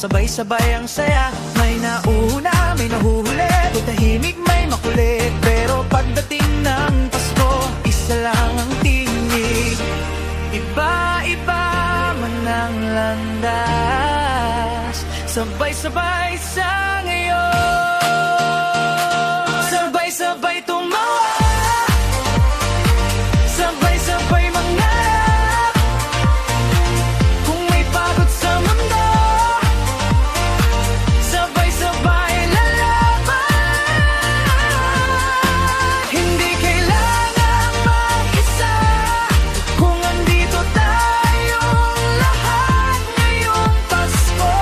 sabay-sabay ang saya. May nauna, may nahuhuli, may tahimik, may makulit. Pero pagdating ng Pasko, isa lang ang tinig. Iba-iba man ang landas, sabay-sabay sa ngayon. Sabay-sabay tumawa, sabay-sabay mangarap. Kung may pagod sa mundo, sabay-sabay lalaban. Hindi kailangan mag-isa kung andito tayong lahat ngayong Pasko.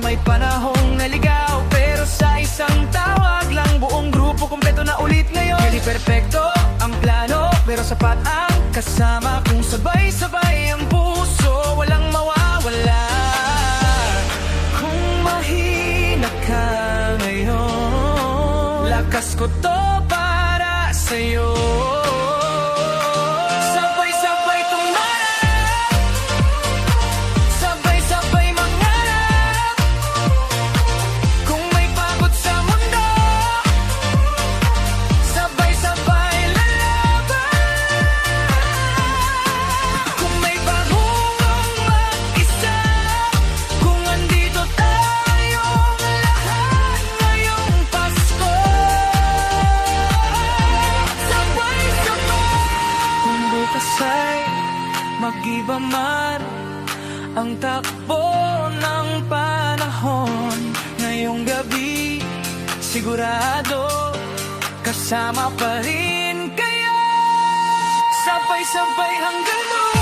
May panahong naligaw, pero sa isang tawag lang buong grupo kumpleto na ulit ngayon. Hindi perpekto ang plano, pero sapat ang kasama. Kung sabay-sabay ang puso, walang mawawala. Kung mahina ka ngayon, lakas ko to para sa'yo. Mag-iba man ang takbo ng panahon, ngayong gabi sigurado kasama pa rin kayo. Sabay-sabay hanggang dulo.